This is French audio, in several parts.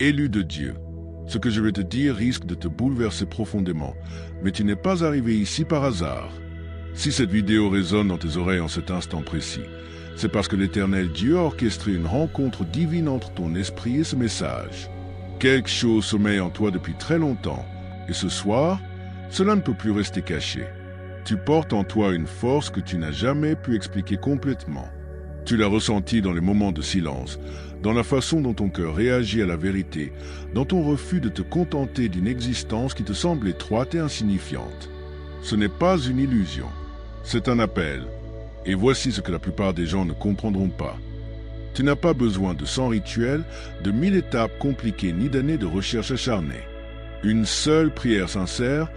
Élu de Dieu. Ce que je vais te dire risque de te bouleverser profondément, mais tu n'es pas arrivé ici par hasard. Si cette vidéo résonne dans tes oreilles en cet instant précis, c'est parce que l'Éternel Dieu a orchestré une rencontre divine entre ton esprit et ce message. Quelque chose sommeille en toi depuis très longtemps, et ce soir, cela ne peut plus rester caché. Tu portes en toi une force que tu n'as jamais pu expliquer complètement. Tu l'as ressenti dans les moments de silence, dans la façon dont ton cœur réagit à la vérité, dans ton refus de te contenter d'une existence qui te semble étroite et insignifiante. Ce n'est pas une illusion, c'est un appel. Et voici ce que la plupart des gens ne comprendront pas. Tu n'as pas besoin de 100 rituels, de 1000 étapes compliquées ni d'années de recherche acharnée. Une seule prière sincère,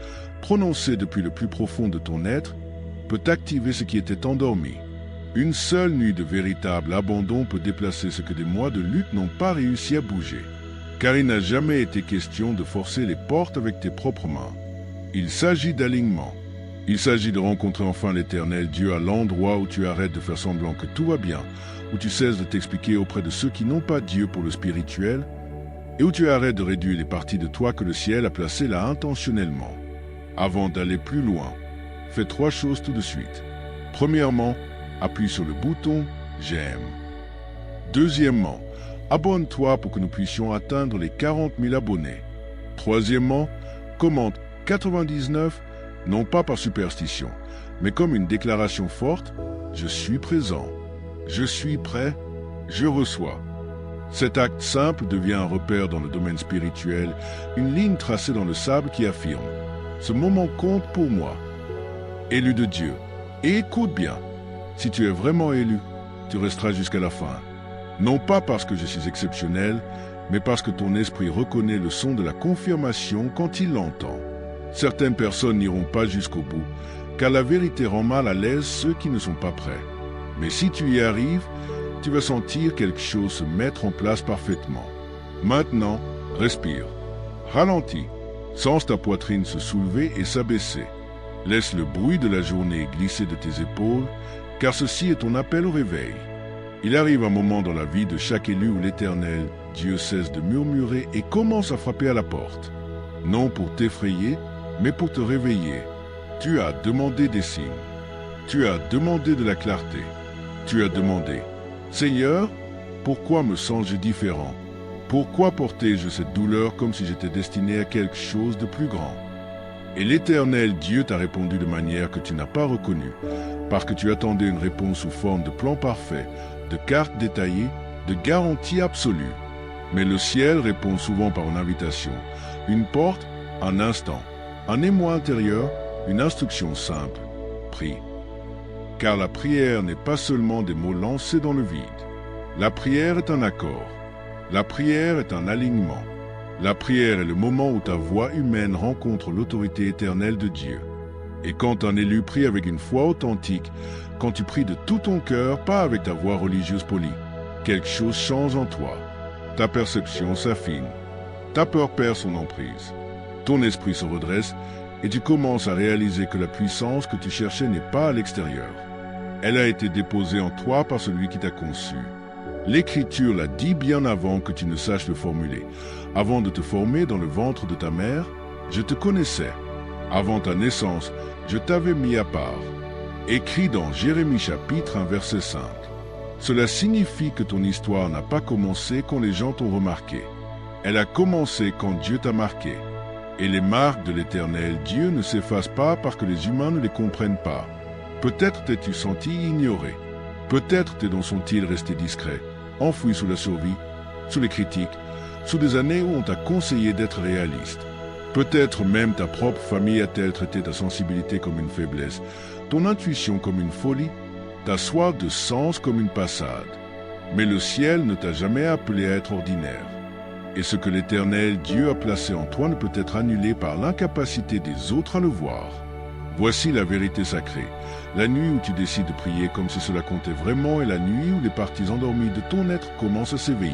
prononcée depuis le plus profond de ton être, peut activer ce qui était endormi. Une seule nuit de véritable abandon peut déplacer ce que des mois de lutte n'ont pas réussi à bouger. Car il n'a jamais été question de forcer les portes avec tes propres mains. Il s'agit d'alignement. Il s'agit de rencontrer enfin l'Éternel Dieu à l'endroit où tu arrêtes de faire semblant que tout va bien, où tu cesses de t'expliquer auprès de ceux qui n'ont pas Dieu pour le spirituel, et où tu arrêtes de réduire les parties de toi que le ciel a placées là intentionnellement. Avant d'aller plus loin, fais 3 choses tout de suite. Premièrement, appuie sur le bouton « J'aime ». Deuxièmement, abonne-toi pour que nous puissions atteindre les 40 000 abonnés. Troisièmement, commente 99, non pas par superstition, mais comme une déclaration forte « Je suis présent, je suis prêt, je reçois ». Cet acte simple devient un repère dans le domaine spirituel, une ligne tracée dans le sable qui affirme « Ce moment compte pour moi ». Élu de Dieu. Et écoute bien, si tu es vraiment élu, tu resteras jusqu'à la fin. Non pas parce que je suis exceptionnel, mais parce que ton esprit reconnaît le son de la confirmation quand il l'entend. Certaines personnes n'iront pas jusqu'au bout, car la vérité rend mal à l'aise ceux qui ne sont pas prêts. Mais si tu y arrives, tu vas sentir quelque chose se mettre en place parfaitement. Maintenant, respire. Ralentis. Sens ta poitrine se soulever et s'abaisser. Laisse le bruit de la journée glisser de tes épaules, car ceci est ton appel au réveil. Il arrive un moment dans la vie de chaque élu où l'Éternel, Dieu cesse de murmurer et commence à frapper à la porte. Non pour t'effrayer, mais pour te réveiller. Tu as demandé des signes. Tu as demandé de la clarté. Tu as demandé « Seigneur, pourquoi me sens-je différent? Pourquoi portais-je cette douleur comme si j'étais destiné à quelque chose de plus grand ?» Et l'Éternel Dieu t'a répondu de manière que tu n'as pas reconnue, parce que tu attendais une réponse sous forme de plan parfait, de carte détaillée, de garantie absolue. Mais le ciel répond souvent par une invitation, une porte, un instant, un émoi intérieur, une instruction simple. Prie. Car la prière n'est pas seulement des mots lancés dans le vide. La prière est un accord. La prière est un alignement. La prière est le moment où ta voix humaine rencontre l'autorité éternelle de Dieu. Et quand un élu prie avec une foi authentique, quand tu pries de tout ton cœur, pas avec ta voix religieuse polie, quelque chose change en toi. Ta perception s'affine. Ta peur perd son emprise. Ton esprit se redresse et tu commences à réaliser que la puissance que tu cherchais n'est pas à l'extérieur. Elle a été déposée en toi par celui qui t'a conçu. L'Écriture l'a dit bien avant que tu ne saches le formuler. Avant de te former dans le ventre de ta mère, je te connaissais. Avant ta naissance, je t'avais mis à part. Écrit dans Jérémie chapitre 1 verset 5. Cela signifie que ton histoire n'a pas commencé quand les gens t'ont remarqué. Elle a commencé quand Dieu t'a marqué. Et les marques de l'Éternel Dieu ne s'effacent pas parce que les humains ne les comprennent pas. Peut-être t'es-tu senti ignoré. Peut-être tes dons sont-ils restés discrets, enfouis sous la survie, sous les critiques, sous des années où on t'a conseillé d'être réaliste. Peut-être même ta propre famille a-t-elle traité ta sensibilité comme une faiblesse, ton intuition comme une folie, ta soif de sens comme une passade. Mais le ciel ne t'a jamais appelé à être ordinaire. Et ce que l'Éternel Dieu a placé en toi ne peut être annulé par l'incapacité des autres à le voir. Voici la vérité sacrée. La nuit où tu décides de prier comme si cela comptait vraiment est la nuit où les parties endormies de ton être commencent à s'éveiller.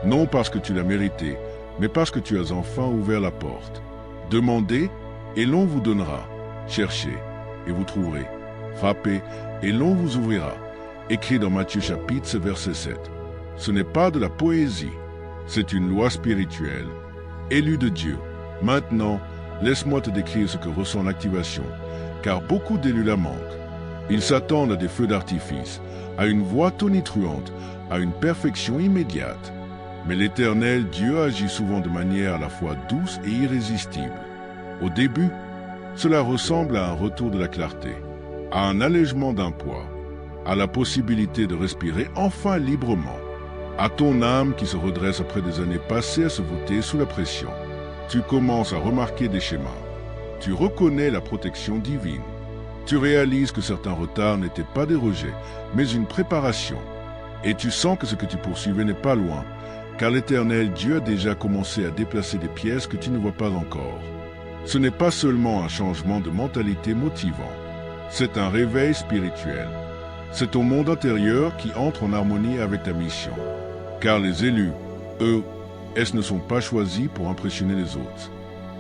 Non parce que tu l'as mérité, mais parce que tu as enfin ouvert la porte. Demandez, et l'on vous donnera. Cherchez, et vous trouverez. Frappez, et l'on vous ouvrira. Écrit dans Matthieu chapitre verset 7. Ce n'est pas de la poésie. C'est une loi spirituelle. Élu de Dieu. Maintenant, laisse-moi te décrire ce que ressent l'activation, car beaucoup d'élus la manquent. Ils s'attendent à des feux d'artifice, à une voix tonitruante, à une perfection immédiate. Mais l'Éternel Dieu agit souvent de manière à la fois douce et irrésistible. Au début, cela ressemble à un retour de la clarté, à un allègement d'un poids, à la possibilité de respirer enfin librement, à ton âme qui se redresse après des années passées à se voûter sous la pression. Tu commences à remarquer des schémas. Tu reconnais la protection divine. Tu réalises que certains retards n'étaient pas des rejets, mais une préparation. Et tu sens que ce que tu poursuivais n'est pas loin, car l'Éternel Dieu a déjà commencé à déplacer des pièces que tu ne vois pas encore. Ce n'est pas seulement un changement de mentalité motivant, c'est un réveil spirituel. C'est ton monde intérieur qui entre en harmonie avec ta mission. Car les élus, eux, ne sont pas choisis pour impressionner les autres.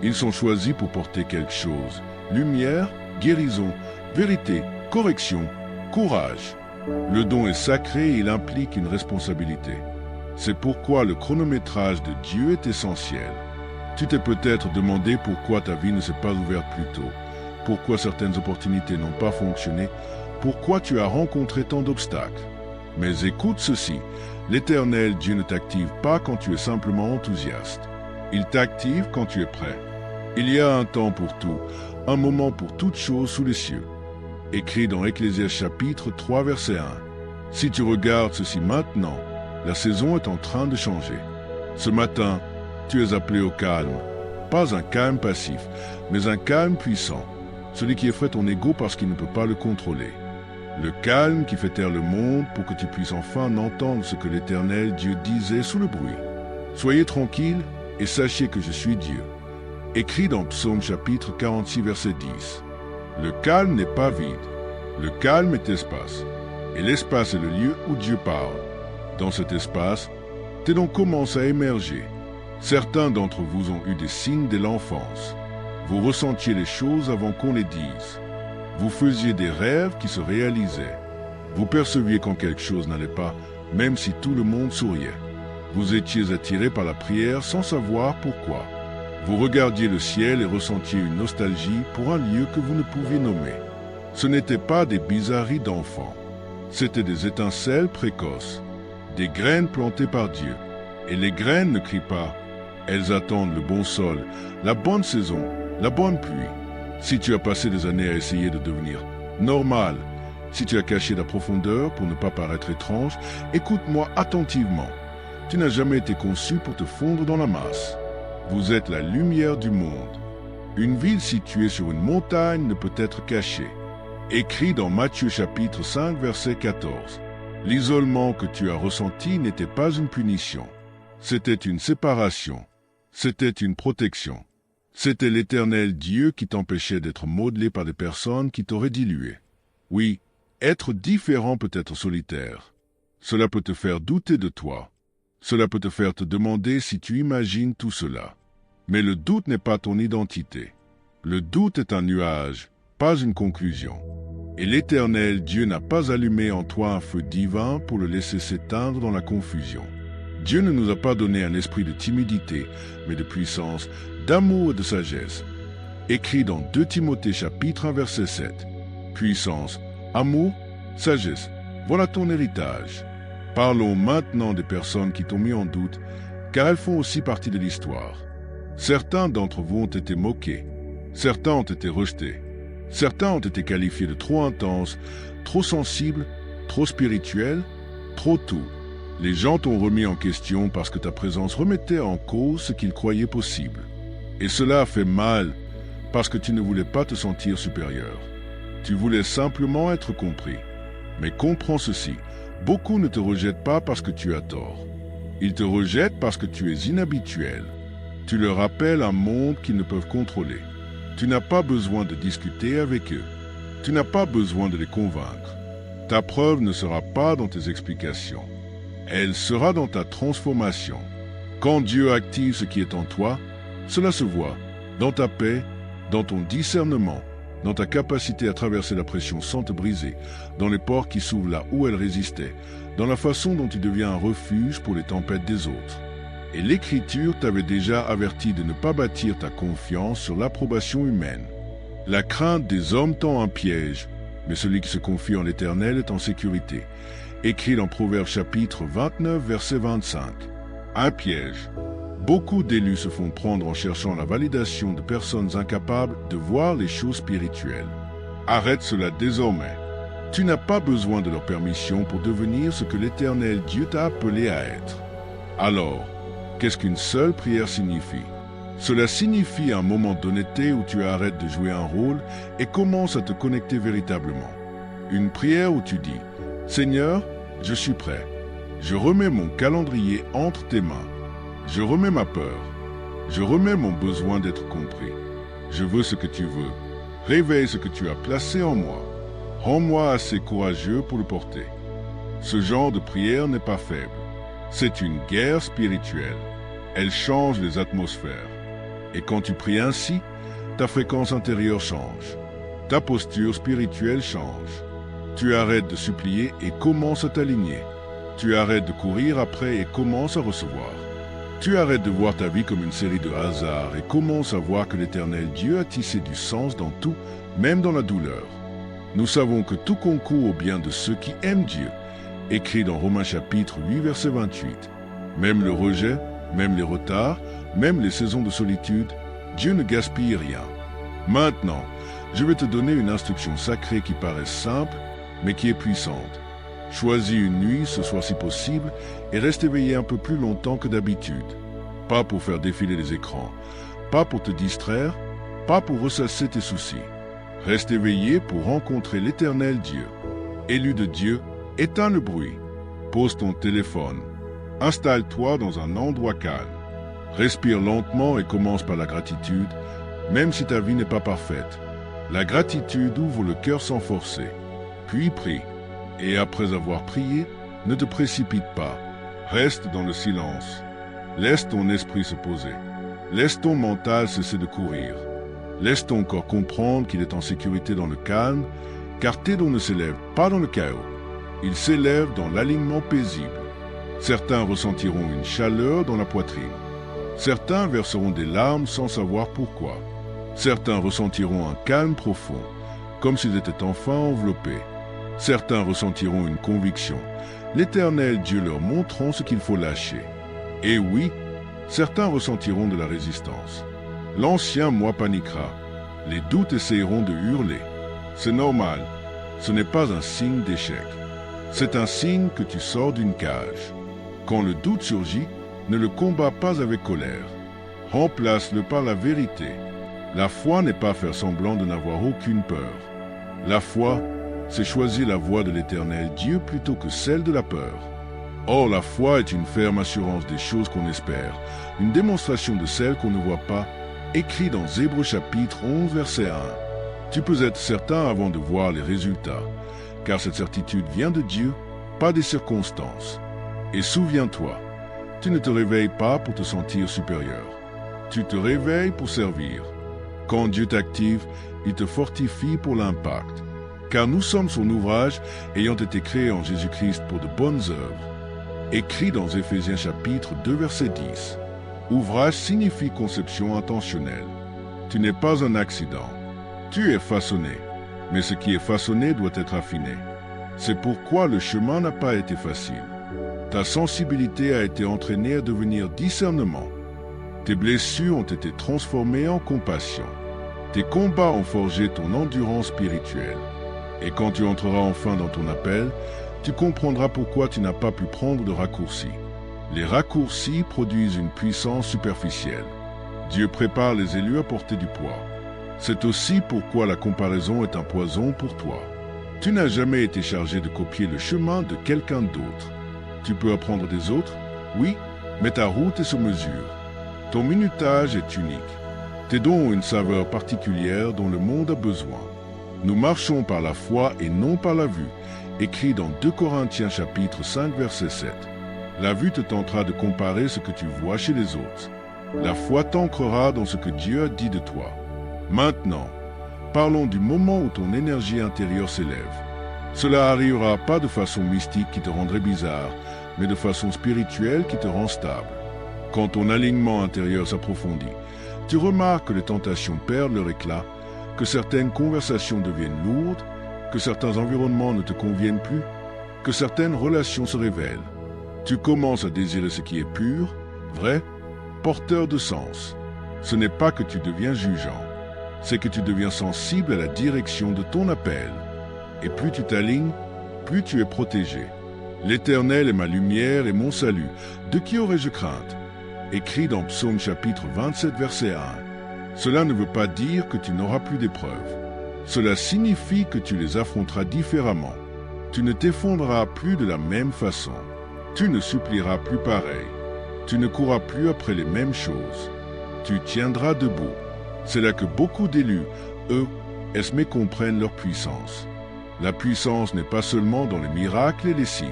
Ils sont choisis pour porter quelque chose. Lumière, guérison, vérité, correction, courage. Le don est sacré et il implique une responsabilité. C'est pourquoi le chronométrage de Dieu est essentiel. Tu t'es peut-être demandé pourquoi ta vie ne s'est pas ouverte plus tôt, pourquoi certaines opportunités n'ont pas fonctionné, pourquoi tu as rencontré tant d'obstacles. Mais écoute ceci, l'Éternel Dieu ne t'active pas quand tu es simplement enthousiaste. Il t'active quand tu es prêt. Il y a un temps pour tout, un moment pour toute chose sous les cieux. Écrit dans Ecclésiaste chapitre 3 verset 1. Si tu regardes ceci maintenant, la saison est en train de changer. Ce matin, tu es appelé au calme. Pas un calme passif, mais un calme puissant. Celui qui effraie ton ego parce qu'il ne peut pas le contrôler. Le calme qui fait taire le monde pour que tu puisses enfin entendre ce que l'Éternel Dieu disait sous le bruit. Soyez tranquilles et sachez que je suis Dieu. Écrit dans Psaume chapitre 46 verset 10. Le calme n'est pas vide. Le calme est espace. Et l'espace est le lieu où Dieu parle. Dans cet espace, tes dons commencent à émerger. Certains d'entre vous ont eu des signes dès l'enfance. Vous ressentiez les choses avant qu'on les dise. Vous faisiez des rêves qui se réalisaient. Vous perceviez quand quelque chose n'allait pas, même si tout le monde souriait. Vous étiez attiré par la prière sans savoir pourquoi. Vous regardiez le ciel et ressentiez une nostalgie pour un lieu que vous ne pouviez nommer. Ce n'étaient pas des bizarreries d'enfants. C'étaient des étincelles précoces, des graines plantées par Dieu. Et les graines ne crient pas. Elles attendent le bon sol, la bonne saison, la bonne pluie. Si tu as passé des années à essayer de devenir normal, si tu as caché la profondeur pour ne pas paraître étrange, écoute-moi attentivement. Tu n'as jamais été conçu pour te fondre dans la masse. Vous êtes la lumière du monde. Une ville située sur une montagne ne peut être cachée. Écrit dans Matthieu chapitre 5 verset 14. L'isolement que tu as ressenti n'était pas une punition. C'était une séparation. C'était une protection. C'était l'Éternel Dieu qui t'empêchait d'être modelé par des personnes qui t'auraient dilué. Oui, être différent peut être solitaire. Cela peut te faire douter de toi. Cela peut te faire te demander si tu imagines tout cela. Mais le doute n'est pas ton identité. Le doute est un nuage, pas une conclusion. Et l'Éternel Dieu n'a pas allumé en toi un feu divin pour le laisser s'éteindre dans la confusion. Dieu ne nous a pas donné un esprit de timidité, mais de puissance, d'amour et de sagesse. Écrit dans 2 Timothée chapitre 1 verset 7. Puissance, amour, sagesse, voilà ton héritage. Parlons maintenant des personnes qui t'ont mis en doute, car elles font aussi partie de l'histoire. Certains d'entre vous ont été moqués, certains ont été rejetés, certains ont été qualifiés de trop intenses, trop sensibles, trop spirituels, trop tout. Les gens t'ont remis en question parce que ta présence remettait en cause ce qu'ils croyaient possible. Et cela a fait mal parce que tu ne voulais pas te sentir supérieur. Tu voulais simplement être compris. Mais comprends ceci, beaucoup ne te rejettent pas parce que tu as tort. Ils te rejettent parce que tu es inhabituel. Tu leur rappelles un monde qu'ils ne peuvent contrôler. Tu n'as pas besoin de discuter avec eux. Tu n'as pas besoin de les convaincre. Ta preuve ne sera pas dans tes explications. Elle sera dans ta transformation. Quand Dieu active ce qui est en toi, cela se voit dans ta paix, dans ton discernement, dans ta capacité à traverser la pression sans te briser, dans les portes qui s'ouvrent là où elles résistaient, dans la façon dont tu deviens un refuge pour les tempêtes des autres. Et l'Écriture t'avait déjà averti de ne pas bâtir ta confiance sur l'approbation humaine. La crainte des hommes tend un piège, mais celui qui se confie en l'Éternel est en sécurité. Écrit dans Proverbes chapitre 29, verset 25. Un piège. Beaucoup d'élus se font prendre en cherchant la validation de personnes incapables de voir les choses spirituelles. Arrête cela désormais. Tu n'as pas besoin de leur permission pour devenir ce que l'Éternel Dieu t'a appelé à être. Alors, qu'est-ce qu'une seule prière signifie? Cela signifie un moment d'honnêteté où tu arrêtes de jouer un rôle et commences à te connecter véritablement. Une prière où tu dis « Seigneur, je suis prêt. Je remets mon calendrier entre tes mains. Je remets ma peur. Je remets mon besoin d'être compris. Je veux ce que tu veux. Réveille ce que tu as placé en moi. Rends-moi assez courageux pour le porter. » Ce genre de prière n'est pas faible. C'est une guerre spirituelle. Elle change les atmosphères. Et quand tu pries ainsi, ta fréquence intérieure change. Ta posture spirituelle change. Tu arrêtes de supplier et commences à t'aligner. Tu arrêtes de courir après et commences à recevoir. Tu arrêtes de voir ta vie comme une série de hasards et commences à voir que l'Éternel Dieu a tissé du sens dans tout, même dans la douleur. Nous savons que tout concourt au bien de ceux qui aiment Dieu, écrit dans Romains chapitre 8, verset 28. Même le rejet, même les retards, même les saisons de solitude, Dieu ne gaspille rien. Maintenant, je vais te donner une instruction sacrée qui paraît simple, mais qui est puissante. Choisis une nuit, ce soir si possible, et reste éveillé un peu plus longtemps que d'habitude. Pas pour faire défiler les écrans, pas pour te distraire, pas pour ressasser tes soucis. Reste éveillé pour rencontrer l'Éternel Dieu. Élu de Dieu, éteins le bruit. Pose ton téléphone. Installe-toi dans un endroit calme. Respire lentement et commence par la gratitude, même si ta vie n'est pas parfaite. La gratitude ouvre le cœur sans forcer. Puis prie. Et après avoir prié, ne te précipite pas. Reste dans le silence. Laisse ton esprit se poser. Laisse ton mental cesser de courir. Laisse ton corps comprendre qu'il est en sécurité dans le calme, car tes dons ne s'élèvent pas dans le chaos. Ils s'élèvent dans l'alignement paisible. Certains ressentiront une chaleur dans la poitrine. Certains verseront des larmes sans savoir pourquoi. Certains ressentiront un calme profond, comme s'ils étaient enfin enveloppés. Certains ressentiront une conviction. L'Éternel Dieu leur montrant ce qu'il faut lâcher. Et oui, certains ressentiront de la résistance. L'ancien moi paniquera. Les doutes essayeront de hurler. C'est normal. Ce n'est pas un signe d'échec. C'est un signe que tu sors d'une cage. Quand le doute surgit, ne le combats pas avec colère. Remplace-le par la vérité. La foi n'est pas faire semblant de n'avoir aucune peur. La foi, c'est choisir la voie de l'Éternel Dieu plutôt que celle de la peur. Or, la foi est une ferme assurance des choses qu'on espère, une démonstration de celles qu'on ne voit pas, écrit dans Hébreux chapitre 11, verset 1. Tu peux être certain avant de voir les résultats, car cette certitude vient de Dieu, pas des circonstances. Et souviens-toi, tu ne te réveilles pas pour te sentir supérieur. Tu te réveilles pour servir. Quand Dieu t'active, il te fortifie pour l'impact. Car nous sommes son ouvrage ayant été créés en Jésus-Christ pour de bonnes œuvres. Écrit dans Éphésiens chapitre 2, verset 10. Ouvrage signifie conception intentionnelle. Tu n'es pas un accident. Tu es façonné, mais ce qui est façonné doit être affiné. C'est pourquoi le chemin n'a pas été facile. Ta sensibilité a été entraînée à devenir discernement. Tes blessures ont été transformées en compassion. Tes combats ont forgé ton endurance spirituelle. Et quand tu entreras enfin dans ton appel, tu comprendras pourquoi tu n'as pas pu prendre de raccourcis. Les raccourcis produisent une puissance superficielle. Dieu prépare les élus à porter du poids. C'est aussi pourquoi la comparaison est un poison pour toi. Tu n'as jamais été chargé de copier le chemin de quelqu'un d'autre. Tu peux apprendre des autres, oui, mais ta route est sur mesure. Ton minutage est unique. Tes dons ont une saveur particulière dont le monde a besoin. Nous marchons par la foi et non par la vue, écrit dans 2 Corinthiens chapitre 5 verset 7. La vue te tentera de comparer ce que tu vois chez les autres. La foi t'ancrera dans ce que Dieu a dit de toi. Maintenant, parlons du moment où ton énergie intérieure s'élève. Cela arrivera pas de façon mystique qui te rendrait bizarre, mais de façon spirituelle qui te rend stable. Quand ton alignement intérieur s'approfondit, tu remarques que les tentations perdent leur éclat, que certaines conversations deviennent lourdes, que certains environnements ne te conviennent plus, que certaines relations se révèlent. Tu commences à désirer ce qui est pur, vrai, porteur de sens. Ce n'est pas que tu deviens jugeant, c'est que tu deviens sensible à la direction de ton appel. Et plus tu t'alignes, plus tu es protégé. L'Éternel est ma lumière et mon salut. De qui aurais-je crainte? Écrit dans Psaume chapitre 27, verset 1. Cela ne veut pas dire que tu n'auras plus d'épreuves. Cela signifie que tu les affronteras différemment. Tu ne t'effondreras plus de la même façon. Tu ne supplieras plus pareil. Tu ne courras plus après les mêmes choses. Tu tiendras debout. C'est là que beaucoup d'élus, eux, mécomprennent leur puissance. La puissance n'est pas seulement dans les miracles et les signes.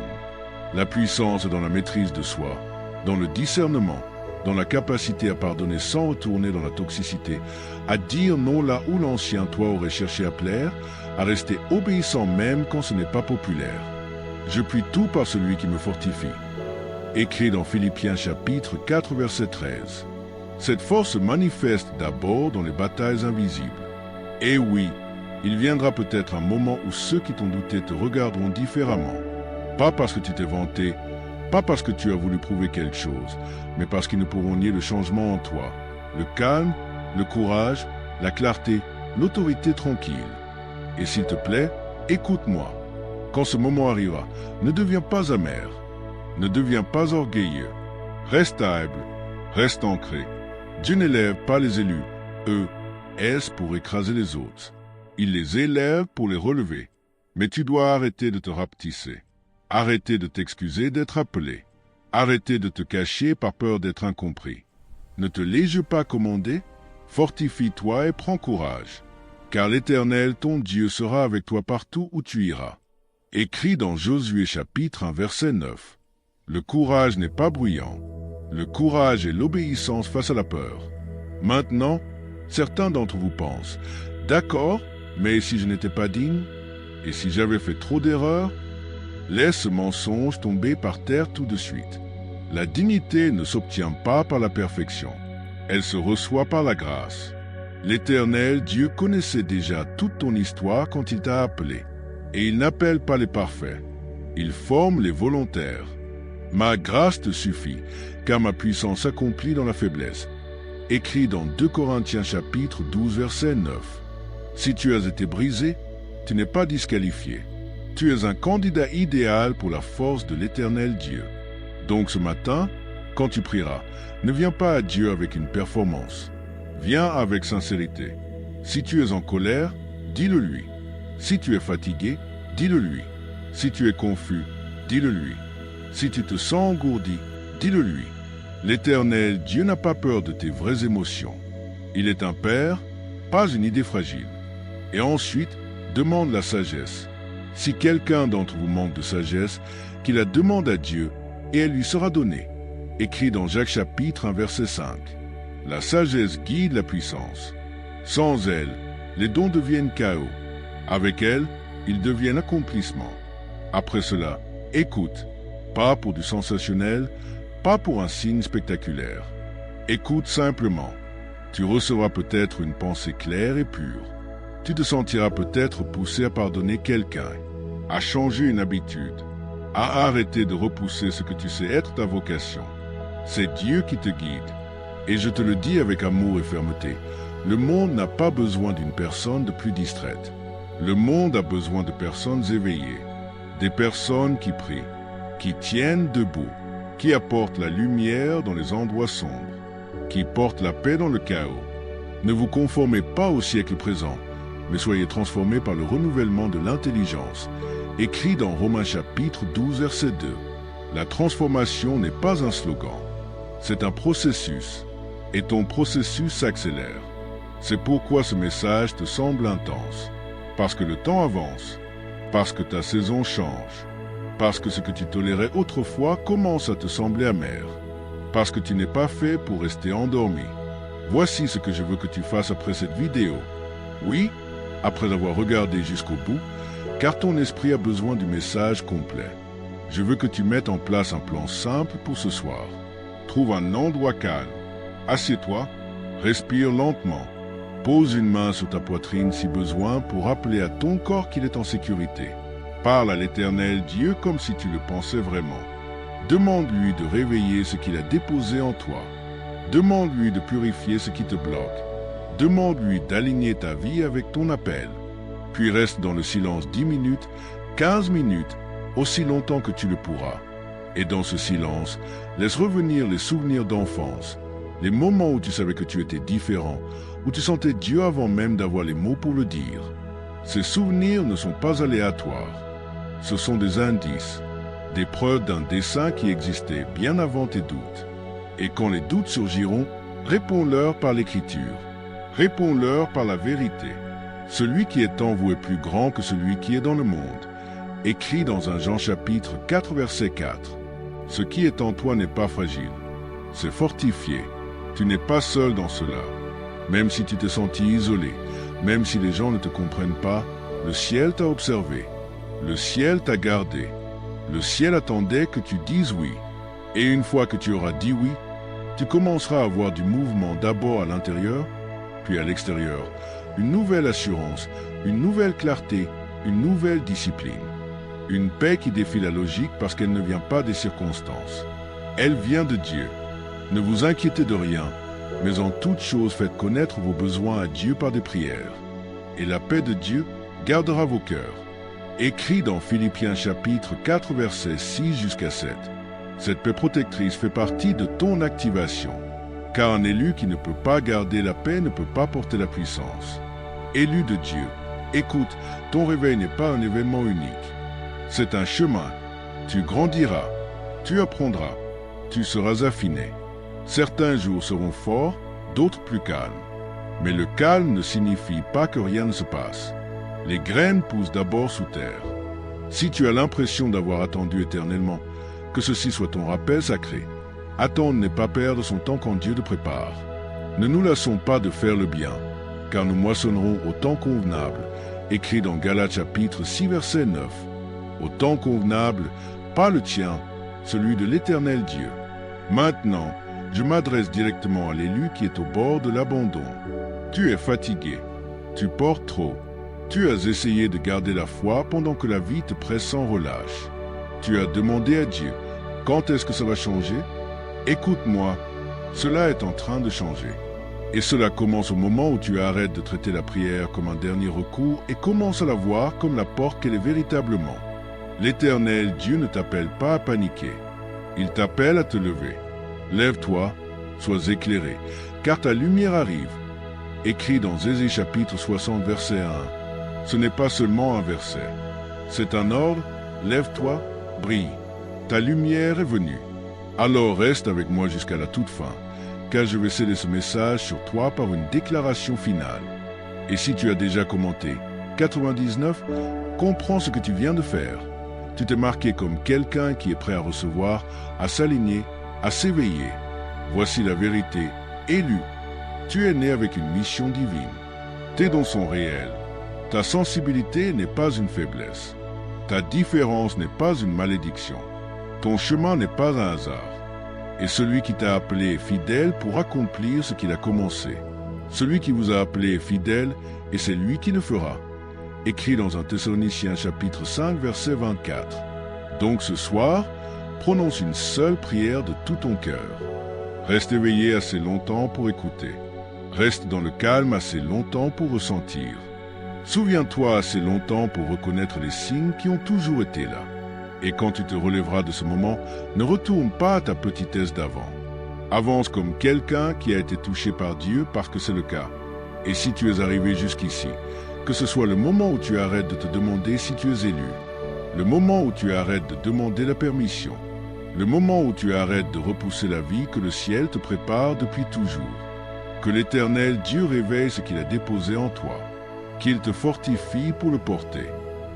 La puissance est dans la maîtrise de soi, dans le discernement, dans la capacité à pardonner sans retourner dans la toxicité, à dire non là où l'ancien toi aurait cherché à plaire, à rester obéissant même quand ce n'est pas populaire. Je puis tout par celui qui me fortifie. Écrit dans Philippiens chapitre 4 verset 13. Cette force se manifeste d'abord dans les batailles invisibles. Et oui, il viendra peut-être un moment où ceux qui t'ont douté te regarderont différemment. Pas parce que tu t'es vanté, pas parce que tu as voulu prouver quelque chose, mais parce qu'ils ne pourront nier le changement en toi, le calme, le courage, la clarté, l'autorité tranquille. Et s'il te plaît, écoute-moi. Quand ce moment arrivera, ne deviens pas amer, ne deviens pas orgueilleux. Reste humble, reste ancré. Dieu n'élève pas les élus, eux, est-ce pour écraser les autres. Il les élève pour les relever. Mais tu dois arrêter de te rapetisser. Arrêter de t'excuser d'être appelé. Arrêter de te cacher par peur d'être incompris. Ne te laisse pas commander. Fortifie-toi et prends courage. Car l'Éternel, ton Dieu, sera avec toi partout où tu iras. Écrit dans Josué chapitre 1 verset 9. Le courage n'est pas bruyant. Le courage est l'obéissance face à la peur. Maintenant, certains d'entre vous pensent, d'accord, mais si je n'étais pas digne, et si j'avais fait trop d'erreurs, laisse ce mensonge tomber par terre tout de suite. La dignité ne s'obtient pas par la perfection, elle se reçoit par la grâce. L'Éternel Dieu connaissait déjà toute ton histoire quand il t'a appelé, et il n'appelle pas les parfaits, il forme les volontaires. Ma grâce te suffit, car ma puissance s'accomplit dans la faiblesse. Écrit dans 2 Corinthiens chapitre 12 verset 9. Si tu as été brisé, tu n'es pas disqualifié. Tu es un candidat idéal pour la force de l'Éternel Dieu. Donc ce matin, quand tu prieras, ne viens pas à Dieu avec une performance. Viens avec sincérité. Si tu es en colère, dis-le lui. Si tu es fatigué, dis-le lui. Si tu es confus, dis-le lui. Si tu te sens engourdi, dis-le lui. L'Éternel Dieu n'a pas peur de tes vraies émotions. Il est un père, pas une idée fragile. Et ensuite, demande la sagesse. Si quelqu'un d'entre vous manque de sagesse, qu'il la demande à Dieu, et elle lui sera donnée. Écrit dans Jacques chapitre 1 verset 5. La sagesse guide la puissance. Sans elle, les dons deviennent chaos. Avec elle, ils deviennent accomplissement. Après cela, écoute, pas pour du sensationnel, pas pour un signe spectaculaire. Écoute simplement. Tu recevras peut-être une pensée claire et pure. Tu te sentiras peut-être poussé à pardonner quelqu'un, à changer une habitude, à arrêter de repousser ce que tu sais être ta vocation. C'est Dieu qui te guide. Et je te le dis avec amour et fermeté, le monde n'a pas besoin d'une personne de plus distraite. Le monde a besoin de personnes éveillées, des personnes qui prient, qui tiennent debout, qui apportent la lumière dans les endroits sombres, qui portent la paix dans le chaos. Ne vous conformez pas au siècle présent, mais soyez transformés par le renouvellement de l'intelligence, écrit dans Romains chapitre 12 verset 2. La transformation n'est pas un slogan, c'est un processus, et ton processus s'accélère. C'est pourquoi ce message te semble intense, parce que le temps avance, parce que ta saison change, parce que ce que tu tolérais autrefois commence à te sembler amer, parce que tu n'es pas fait pour rester endormi. Voici ce que je veux que tu fasses après cette vidéo. Oui, après avoir regardé jusqu'au bout, car ton esprit a besoin du message complet. Je veux que tu mettes en place un plan simple pour ce soir. Trouve un endroit calme. Assieds-toi, respire lentement. Pose une main sur ta poitrine si besoin pour rappeler à ton corps qu'il est en sécurité. Parle à l'Éternel Dieu comme si tu le pensais vraiment. Demande-lui de réveiller ce qu'il a déposé en toi. Demande-lui de purifier ce qui te bloque. Demande-lui d'aligner ta vie avec ton appel. Puis reste dans le silence 10 minutes, 15 minutes, aussi longtemps que tu le pourras. Et dans ce silence, laisse revenir les souvenirs d'enfance, les moments où tu savais que tu étais différent, où tu sentais Dieu avant même d'avoir les mots pour le dire. Ces souvenirs ne sont pas aléatoires. Ce sont des indices, des preuves d'un dessein qui existait bien avant tes doutes. Et quand les doutes surgiront, réponds-leur par l'Écriture. Réponds-leur par la vérité. Celui qui est en vous est plus grand que celui qui est dans le monde. Écrit dans 1 Jean chapitre 4 verset 4. Ce qui est en toi n'est pas fragile. C'est fortifié. Tu n'es pas seul dans cela. Même si tu t'es senti isolé, même si les gens ne te comprennent pas, le ciel t'a observé. Le ciel t'a gardé. Le ciel attendait que tu dises oui. Et une fois que tu auras dit oui, tu commenceras à avoir du mouvement d'abord à l'intérieur, puis à l'extérieur. Une nouvelle assurance, une nouvelle clarté, une nouvelle discipline. Une paix qui défie la logique parce qu'elle ne vient pas des circonstances. Elle vient de Dieu. Ne vous inquiétez de rien, mais en toute chose faites connaître vos besoins à Dieu par des prières. Et la paix de Dieu gardera vos cœurs. Écrit dans Philippiens chapitre 4 versets 6 jusqu'à 7. Cette paix protectrice fait partie de ton activation, car un élu qui ne peut pas garder la paix ne peut pas porter la puissance. Élu de Dieu, écoute, ton réveil n'est pas un événement unique. C'est un chemin. Tu grandiras, tu apprendras, tu seras affiné. Certains jours seront forts, d'autres plus calmes. Mais le calme ne signifie pas que rien ne se passe. Les graines poussent d'abord sous terre. Si tu as l'impression d'avoir attendu éternellement, que ceci soit ton rappel sacré. Attendre n'est pas perdre son temps quand Dieu le prépare. Ne nous lassons pas de faire le bien, car nous moissonnerons au temps convenable, écrit dans Galates chapitre 6 verset 9. Au temps convenable, pas le tien, celui de l'Éternel Dieu. Maintenant, je m'adresse directement à l'élu qui est au bord de l'abandon. Tu es fatigué, tu portes trop. Tu as essayé de garder la foi pendant que la vie te presse sans relâche. Tu as demandé à Dieu, quand est-ce que ça va changer? Écoute-moi, cela est en train de changer. Et cela commence au moment où tu arrêtes de traiter la prière comme un dernier recours et commences à la voir comme la porte qu'elle est véritablement. L'Éternel Dieu ne t'appelle pas à paniquer. Il t'appelle à te lever. Lève-toi, sois éclairé, car ta lumière arrive. Écrit dans Ésée chapitre 60 verset 1. Ce n'est pas seulement un verset. C'est un ordre, lève-toi, brille. Ta lumière est venue. Alors reste avec moi jusqu'à la toute fin, car je vais sceller ce message sur toi par une déclaration finale. Et si tu as déjà commenté 99, comprends ce que tu viens de faire. Tu t'es marqué comme quelqu'un qui est prêt à recevoir, à s'aligner, à s'éveiller. Voici la vérité, élu. Tu es né avec une mission divine. Tes dons sont réels. Ta sensibilité n'est pas une faiblesse. Ta différence n'est pas une malédiction. Ton chemin n'est pas un hasard. Et celui qui t'a appelé est fidèle pour accomplir ce qu'il a commencé. Celui qui vous a appelé est fidèle et c'est lui qui le fera. Écrit dans 1 Thessaloniciens chapitre 5 verset 24. Donc ce soir, prononce une seule prière de tout ton cœur. Reste éveillé assez longtemps pour écouter. Reste dans le calme assez longtemps pour ressentir. Souviens-toi assez longtemps pour reconnaître les signes qui ont toujours été là. Et quand tu te relèveras de ce moment, ne retourne pas à ta petitesse d'avant. Avance comme quelqu'un qui a été touché par Dieu parce que c'est le cas. Et si tu es arrivé jusqu'ici, que ce soit le moment où tu arrêtes de te demander si tu es élu, le moment où tu arrêtes de demander la permission, le moment où tu arrêtes de repousser la vie que le ciel te prépare depuis toujours. Que l'Éternel Dieu réveille ce qu'il a déposé en toi, qu'il te fortifie pour le porter,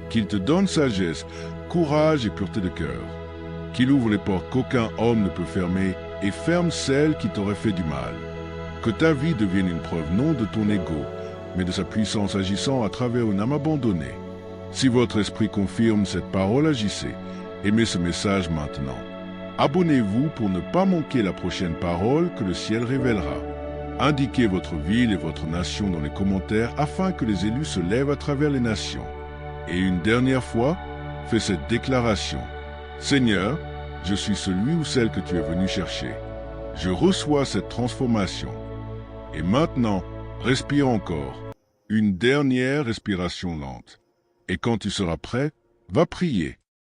qu'il te donne sagesse, courage et pureté de cœur, qu'il ouvre les portes qu'aucun homme ne peut fermer et ferme celles qui t'auraient fait du mal. Que ta vie devienne une preuve non de ton ego, mais de sa puissance agissant à travers une âme abandonnée. Si votre esprit confirme cette parole, agissez. Aimez ce message maintenant. Abonnez-vous pour ne pas manquer la prochaine parole que le ciel révélera. Indiquez votre ville et votre nation dans les commentaires afin que les élus se lèvent à travers les nations. Et une dernière fois, fais cette déclaration. Seigneur, je suis celui ou celle que tu es venu chercher. Je reçois cette transformation. Et maintenant, respire encore. Une dernière respiration lente. Et quand tu seras prêt, va prier.